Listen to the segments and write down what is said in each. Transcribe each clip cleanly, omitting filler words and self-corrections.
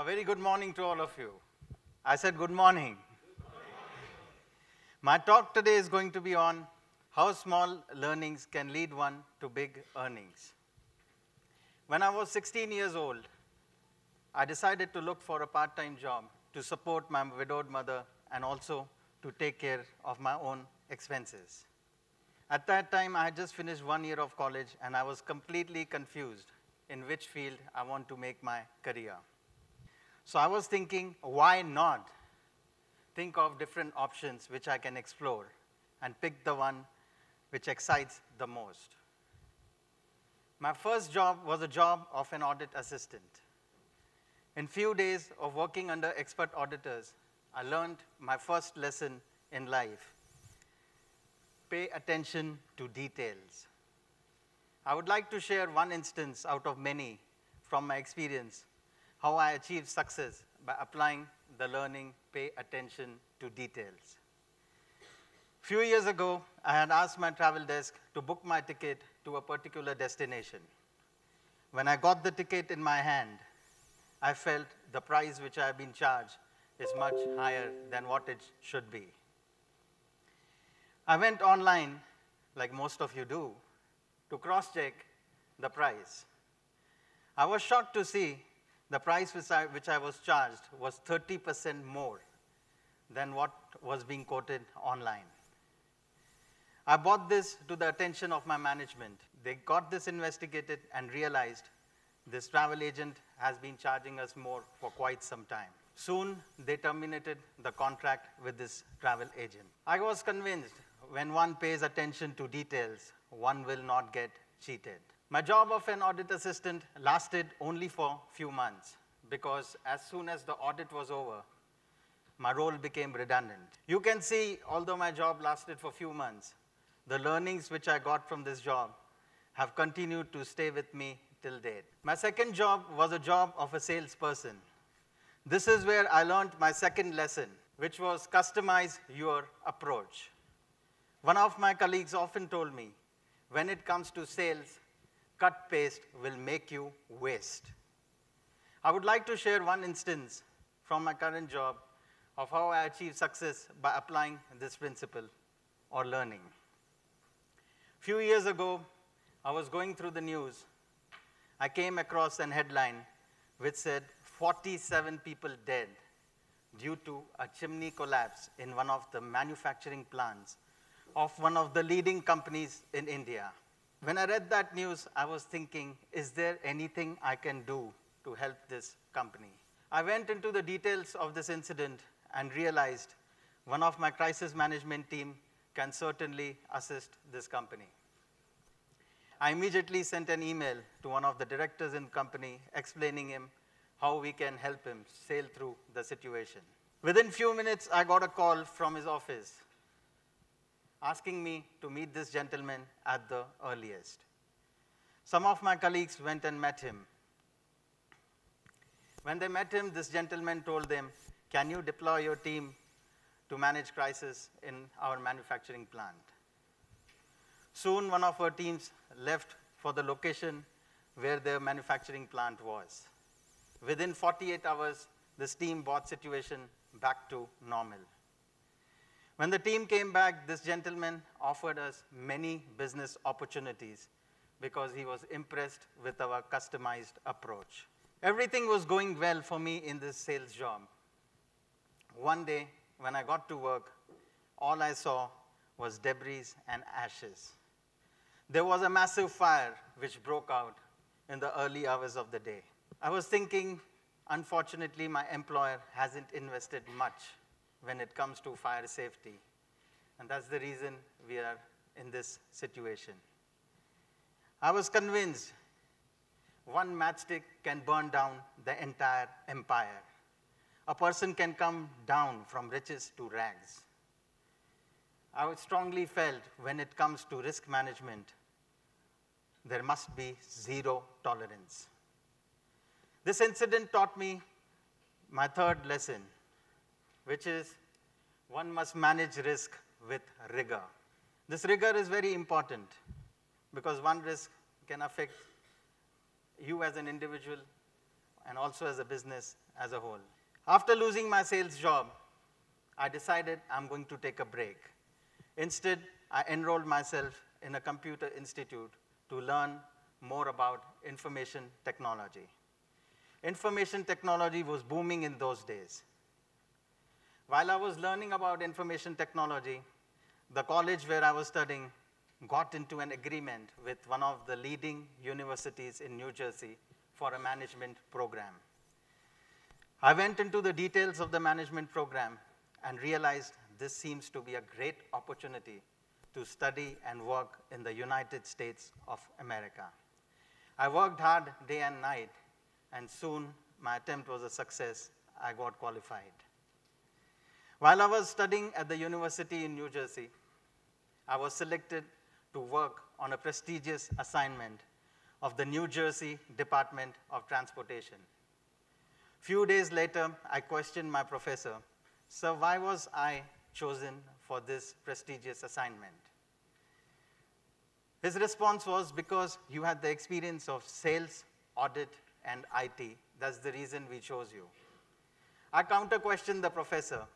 very good morning to all of you. I said good morning. My talk today is going to be on how small learnings can lead one to big earnings. When I was 16 years old, I decided to look for a part-time job to support my widowed mother and also to take care of my own expenses. At that time, I had just finished 1 year of college, and I was completely confused in which field I want to make my career. So I was thinking, why not think of different options which I can explore and pick the one which excites the most. My first job was a job of an audit assistant. In few days of working under expert auditors, I learned my first lesson in life. Pay attention to details. I would like to share one instance out of many from my experience, how I achieved success by applying the learning, pay attention to details. Few years ago, I had asked my travel desk to book my ticket to a particular destination. When I got the ticket in my hand, I felt the price which I have been charged is much higher than what it should be. I went online, like most of you do, to cross-check the price. I was shocked to see the price which I was charged was 30% more than what was being quoted online. I brought this to the attention of my management. They got this investigated and realized this travel agent has been charging us more for quite some time. Soon, they terminated the contract with this travel agent. I was convinced when one pays attention to details, one will not get cheated. My job of an audit assistant lasted only for a few months because as soon as the audit was over, my role became redundant. You can see, although my job lasted for a few months, the learnings which I got from this job have continued to stay with me till date. My second job was a job of a salesperson. This is where I learned my second lesson, which was customize your approach. One of my colleagues often told me, when it comes to sales, cut paste will make you waste. I would like to share one instance from my current job of how I achieved success by applying this principle or learning. A few years ago, I was going through the news. I came across an headline which said 47 people dead due to a chimney collapse in one of the manufacturing plants of one of the leading companies in India. When I read that news, I was thinking, is there anything I can do to help this company? I went into the details of this incident and realized one of my crisis management team can certainly assist this company. I immediately sent an email to one of the directors in the company explaining him how we can help him sail through the situation. Within few minutes, I got a call from his office asking me to meet this gentleman at the earliest. Some of my colleagues went and met him. When they met him, this gentleman told them, can you deploy your team to manage crisis in our manufacturing plant? Soon, one of our teams left for the location where their manufacturing plant was. Within 48 hours, this team brought situation back to normal. When the team came back, this gentleman offered us many business opportunities because he was impressed with our customized approach. Everything was going well for me in this sales job. One day, when I got to work, all I saw was debris and ashes. There was a massive fire which broke out in the early hours of the day. I was thinking, unfortunately, my employer hasn't invested much when it comes to fire safety. And that's the reason we are in this situation. I was convinced one matchstick can burn down the entire empire. A person can come down from riches to rags. I strongly felt when it comes to risk management, there must be zero tolerance. This incident taught me my third lesson, which is one must manage risk with rigor. This rigor is very important because one risk can affect you as an individual and also as a business as a whole. After losing my sales job, I decided I'm going to take a break. Instead, I enrolled myself in a computer institute to learn more about information technology. Information technology was booming in those days. While I was learning about information technology, the college where I was studying got into an agreement with one of the leading universities in New Jersey for a management program. I went into the details of the management program and realized this seems to be a great opportunity to study and work in the United States of America. I worked hard day and night, and soon my attempt was a success. I got qualified. While I was studying at the university in New Jersey, I was selected to work on a prestigious assignment of the New Jersey Department of Transportation. Few days later, I questioned my professor, "Sir, why was I chosen for this prestigious assignment?" His response was, "Because you had the experience of sales, audit, and IT. That's the reason we chose you." I counter-questioned the professor.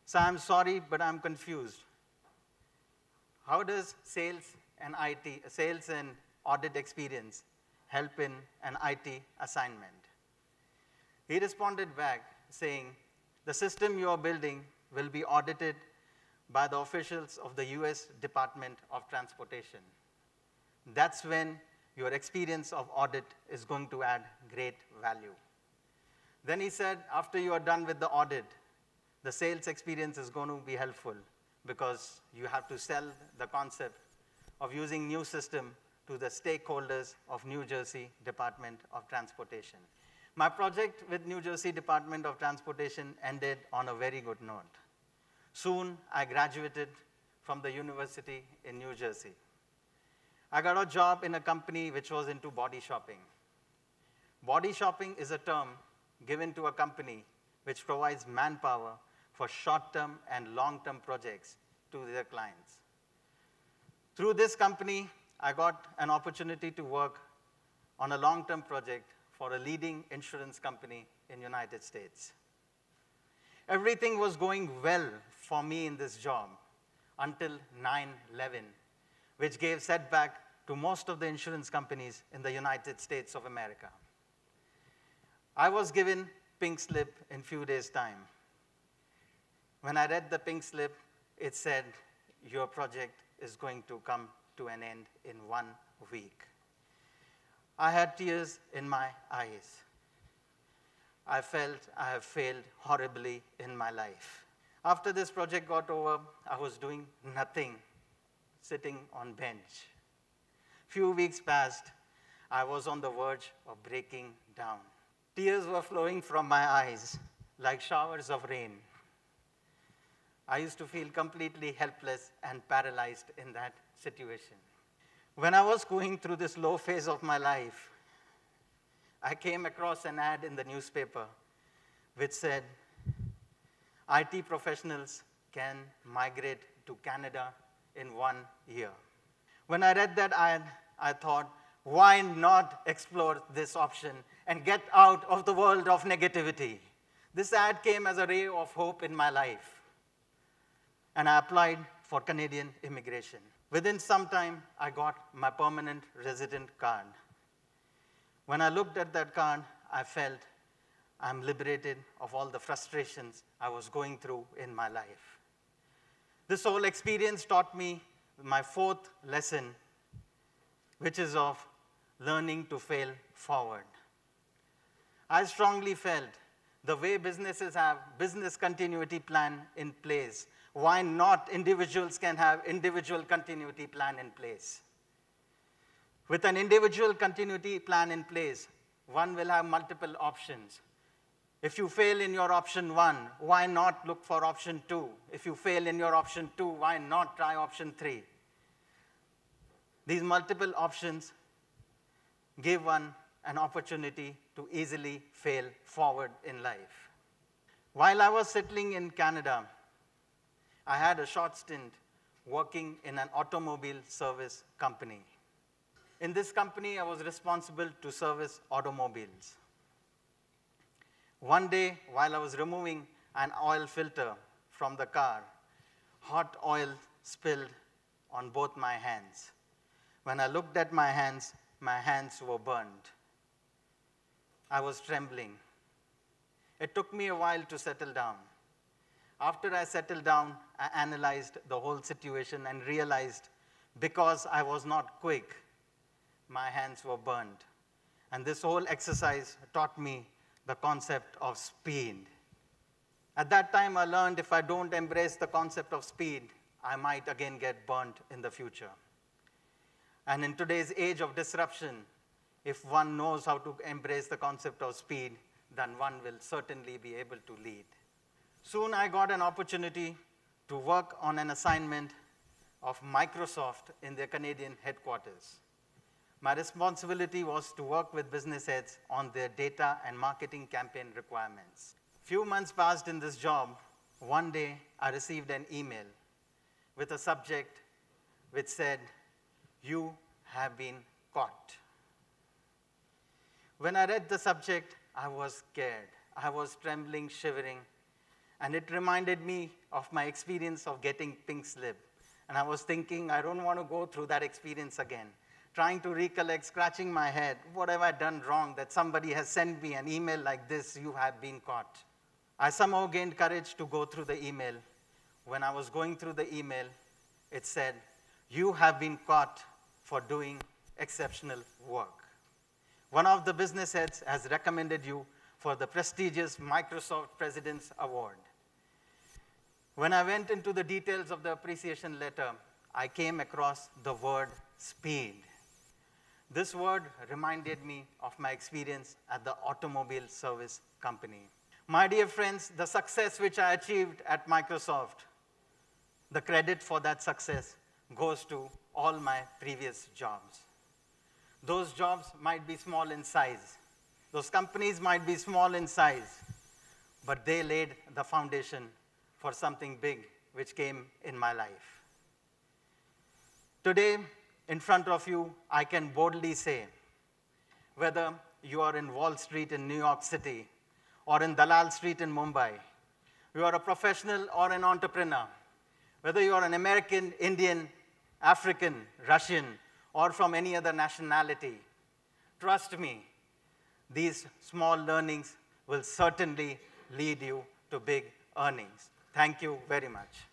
"Sir, I'm sorry, but I'm confused. How does sales and audit experience help in an IT assignment?" He responded back saying, "The system you are building will be audited by the officials of the US Department of Transportation. That's when your experience of audit is going to add great value." Then he said, "After you are done with the audit, the sales experience is going to be helpful because you have to sell the concept of using new system to the stakeholders of New Jersey Department of Transportation." My project with New Jersey Department of Transportation ended on a very good note. Soon, I graduated from the university in New Jersey. I got a job in a company which was into body shopping. Body shopping is a term given to a company which provides manpower for short-term and long-term projects to their clients. Through this company, I got an opportunity to work on a long-term project for a leading insurance company in the United States. Everything was going well for me in this job until 9/11, which gave setback to most of the insurance companies in the United States of America. I was given pink slip in few days' time. When I read the pink slip, it said, "Your project is going to come to an end in 1 week." I had tears in my eyes. I felt I have failed horribly in my life. After this project got over, I was doing nothing, sitting on bench. Few weeks passed, I was on the verge of breaking down. Tears were flowing from my eyes like showers of rain. I used to feel completely helpless and paralyzed in that situation. When I was going through this low phase of my life, I came across an ad in the newspaper which said, "IT professionals can migrate to Canada in 1 year." When I read that ad, I thought, why not explore this option and get out of the world of negativity? This ad came as a ray of hope in my life. And I applied for Canadian immigration. Within some time, I got my permanent resident card. When I looked at that card, I felt I'm liberated of all the frustrations I was going through in my life. This whole experience taught me my 4th lesson, which is of learning to fail forward. I strongly felt the way businesses have business continuity plan in place, why not individuals can have individual continuity plan in place? With an individual continuity plan in place, one will have multiple options. If you fail in your option 1, why not look for option 2? If you fail in your option 2, why not try option 3? These multiple options give one an opportunity to easily fail forward in life. While I was settling in Canada, I had a short stint working in an automobile service company. In this company, I was responsible to service automobiles. One day, while I was removing an oil filter from the car, hot oil spilled on both my hands. When I looked at my hands were burned. I was trembling. It took me a while to settle down. After I settled down, I analyzed the whole situation and realized because I was not quick, my hands were burned. And this whole exercise taught me the concept of speed. At that time, I learned if I don't embrace the concept of speed, I might again get burnt in the future. And in today's age of disruption, if one knows how to embrace the concept of speed, then one will certainly be able to lead. Soon I got an opportunity to work on an assignment of Microsoft in their Canadian headquarters. My responsibility was to work with business heads on their data and marketing campaign requirements. Few months passed in this job. One day, I received an email with a subject which said, "You have been caught." When I read the subject, I was scared. I was trembling, shivering, and it reminded me of my experience of getting pink slip. And I was thinking, I don't want to go through that experience again. Trying to recollect, scratching my head, what have I done wrong that somebody has sent me an email like this, "You have been caught." I somehow gained courage to go through the email. When I was going through the email, it said, "You have been caught for doing exceptional work. One of the business heads has recommended you for the prestigious Microsoft President's Award." When I went into the details of the appreciation letter, I came across the word speed. This word reminded me of my experience at the automobile service company. My dear friends, the success which I achieved at Microsoft, the credit for that success goes to all my previous jobs. Those jobs might be small in size. Those companies might be small in size, but they laid the foundation for something big which came in my life. Today, in front of you, I can boldly say, whether you are in Wall Street in New York City or in Dalal Street in Mumbai, you are a professional or an entrepreneur, whether you are an American, Indian, African, Russian, or from any other nationality, trust me, these small learnings will certainly lead you to big earnings. Thank you very much.